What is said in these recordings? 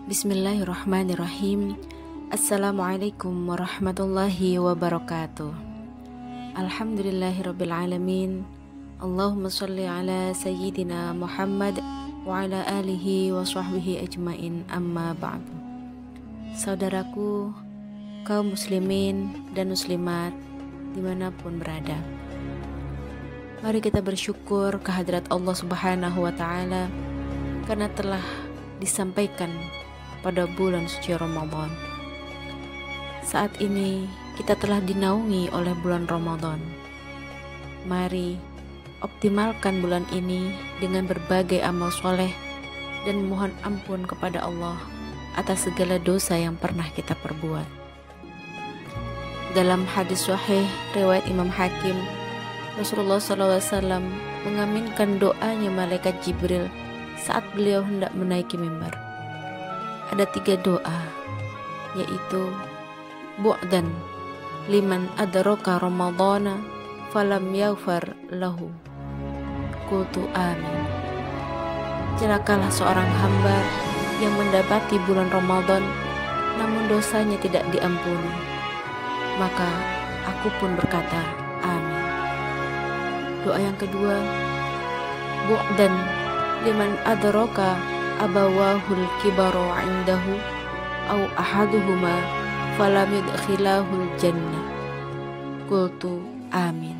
Bismillahirrahmanirrahim. Assalamualaikum warahmatullahi wabarakatuh. Alhamdulillahirrabbilalamin. Allahumma salli ala sayyidina Muhammad wa ala alihi wa sahbihi ajmain, amma ba'du. Saudaraku, kaum muslimin dan muslimat dimanapun berada, mari kita bersyukur kehadirat Allah Subhanahu wa Ta'ala karena telah disampaikan pada bulan suci Ramadan. Saat ini kita telah dinaungi oleh bulan Ramadan. Mari optimalkan bulan ini dengan berbagai amal soleh dan mohon ampun kepada Allah atas segala dosa yang pernah kita perbuat. Dalam hadis sahih riwayat Imam Hakim, Rasulullah SAW mengaminkan doanya malaikat Jibril saat beliau hendak menaiki mimbar. Ada 3 doa, yaitu bu'dan liman adraka ramadhana falam yaghfar lahu, qultu amin. Celakalah seorang hamba yang mendapati bulan Ramadan namun dosanya tidak diampuni, maka aku pun berkata amin. Doa yang kedua, bu'dan liman adraka abawahul kibaru indahu au ahaduhuma falam yudkhilahul jannah, qultu amin.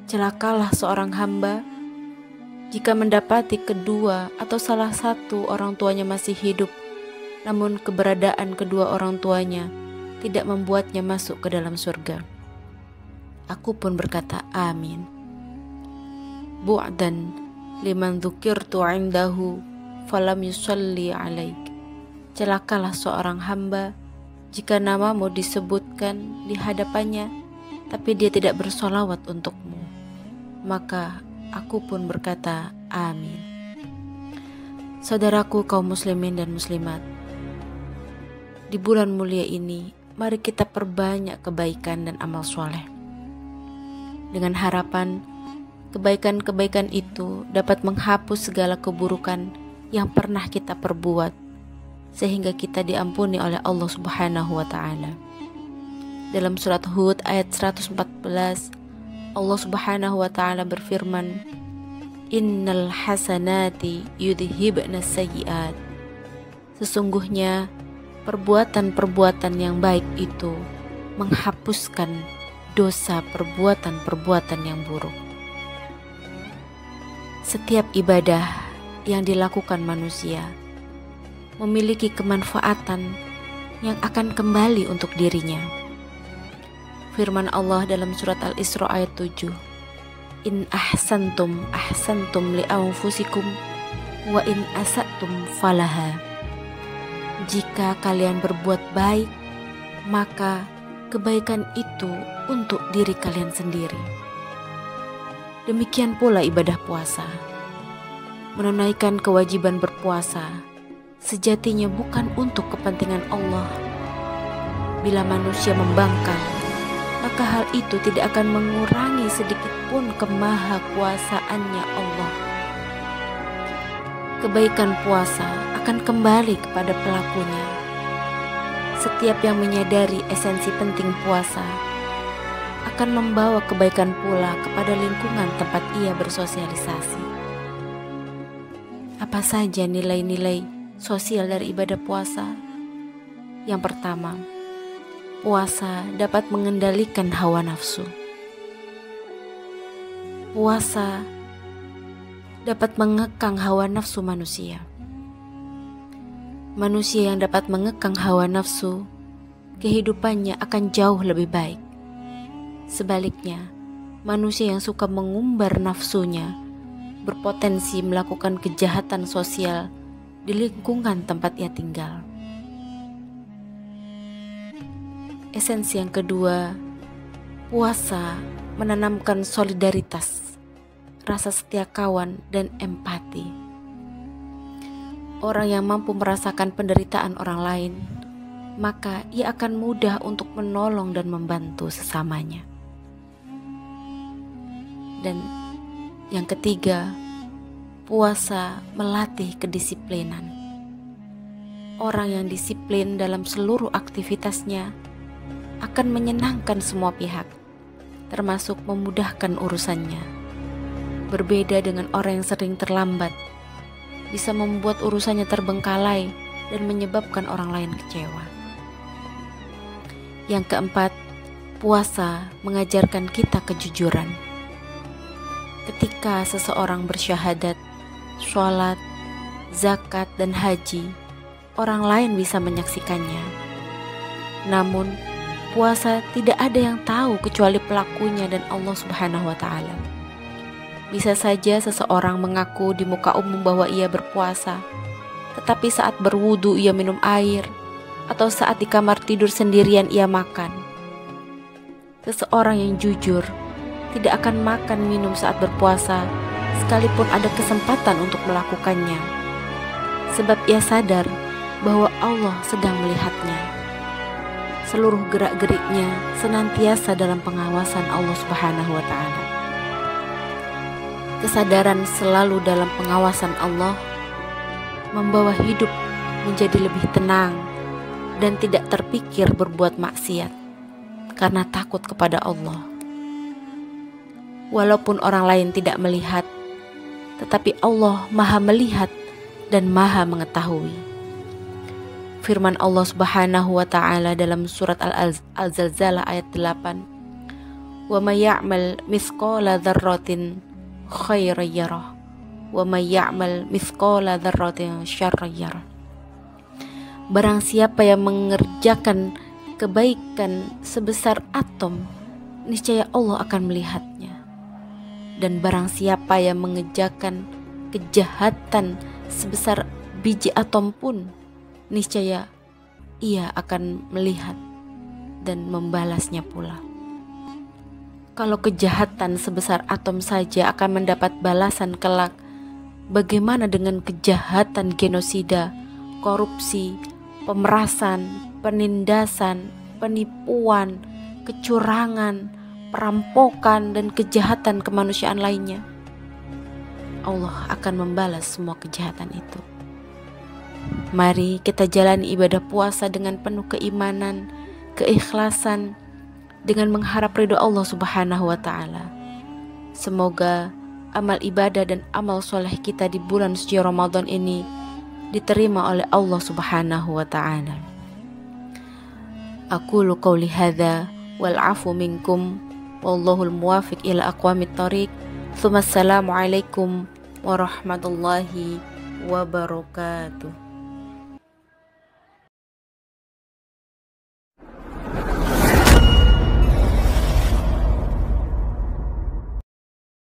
Celakalah seorang hamba jika mendapati kedua atau salah satu orang tuanya masih hidup, namun keberadaan kedua orang tuanya tidak membuatnya masuk ke dalam surga. Aku pun berkata amin. Bu'dan liman dzukirtu indahu falam yusalli alaik. Celakalah seorang hamba jika namamu disebutkan di hadapannya tapi dia tidak bersolawat untukmu, maka aku pun berkata amin. Saudaraku kaum muslimin dan muslimat, di bulan mulia ini mari kita perbanyak kebaikan dan amal soleh, dengan harapan kebaikan-kebaikan itu dapat menghapus segala keburukan yang pernah kita perbuat, sehingga kita diampuni oleh Allah Subhanahu wa Ta'ala. Dalam surat Hud ayat 114, Allah Subhanahu wa Ta'ala berfirman, Innal hasanati yudhibna sayyiat. Sesungguhnya perbuatan-perbuatan yang baik itu menghapuskan dosa perbuatan-perbuatan yang buruk. Setiap ibadah yang dilakukan manusia memiliki kemanfaatan yang akan kembali untuk dirinya. Firman Allah dalam surat Al-Isra ayat 7, In ahsantum ahsantum li anfusikum wa in asatum falaha. Jika kalian berbuat baik, maka kebaikan itu untuk diri kalian sendiri. Demikian pula ibadah puasa. Menunaikan kewajiban berpuasa sejatinya bukan untuk kepentingan Allah. Bila manusia membangkang, maka hal itu tidak akan mengurangi sedikit pun kemahakuasaannya Allah. Kebaikan puasa akan kembali kepada pelakunya. Setiap yang menyadari esensi penting puasa akan membawa kebaikan pula kepada lingkungan tempat ia bersosialisasi. Apa saja nilai-nilai sosial dari ibadah puasa? Yang pertama, puasa dapat mengendalikan hawa nafsu. Puasa dapat mengekang hawa nafsu manusia. Manusia yang dapat mengekang hawa nafsu, kehidupannya akan jauh lebih baik. Sebaliknya, manusia yang suka mengumbar nafsunya berpotensi melakukan kejahatan sosial di lingkungan tempat ia tinggal. Esensi yang kedua, puasa menanamkan solidaritas, rasa setia kawan, dan empati. Orang yang mampu merasakan penderitaan orang lain, maka ia akan mudah untuk menolong dan membantu sesamanya. Dan yang ketiga, puasa melatih kedisiplinan. orang yang disiplin dalam seluruh aktivitasnya akan menyenangkan semua pihak, termasuk memudahkan urusannya. Berbeda dengan orang yang sering terlambat, bisa membuat urusannya terbengkalai dan menyebabkan orang lain kecewa. Yang keempat, puasa mengajarkan kita kejujuran. Ketika seseorang bersyahadat, sholat, zakat, dan haji, orang lain bisa menyaksikannya. Namun, puasa tidak ada yang tahu kecuali pelakunya dan Allah Subhanahu wa Ta'ala. Bisa saja seseorang mengaku di muka umum bahwa ia berpuasa, tetapi saat berwudu ia minum air, atau saat di kamar tidur sendirian ia makan. Seseorang yang jujur tidak akan makan minum saat berpuasa, sekalipun ada kesempatan untuk melakukannya, sebab ia sadar bahwa Allah sedang melihatnya. Seluruh gerak-geriknya senantiasa dalam pengawasan Allah Subhanahu wa Ta'ala. Kesadaran selalu dalam pengawasan Allah membawa hidup menjadi lebih tenang dan tidak terpikir berbuat maksiat karena takut kepada Allah. Walaupun orang lain tidak melihat, tetapi Allah Maha melihat dan Maha mengetahui. Firman Allah Subhanahu wa Ta'ala dalam surat Al-Zalzalah ayat 8, "Wa may ya'mal mithqala dzarratin khairan yarah, wa may ya'mal mithqala dzarratin syarran yarah." Barang siapa yang mengerjakan kebaikan sebesar atom, niscaya Allah akan melihatnya. Dan barang siapa yang mengerjakan kejahatan sebesar biji atom pun, niscaya ia akan melihat dan membalasnya pula. Kalau kejahatan sebesar atom saja akan mendapat balasan kelak, bagaimana dengan kejahatan genosida, korupsi, pemerasan, penindasan, penipuan, kecurangan, perampokan, dan kejahatan kemanusiaan lainnya? Allah akan membalas semua kejahatan itu. Mari kita jalani ibadah puasa dengan penuh keimanan, keikhlasan, dengan mengharap ridho Allah Subhanahu wa Ta'ala. Semoga amal ibadah dan amal soleh kita di bulan suci Ramadan ini diterima oleh Allah Subhanahu wa Ta'ala. Aqulu qawli hadza wal afu minkum wallahul muwafiq ila aqwamit thoriq. Assalamualaikum warahmatullahi wabarakatuh.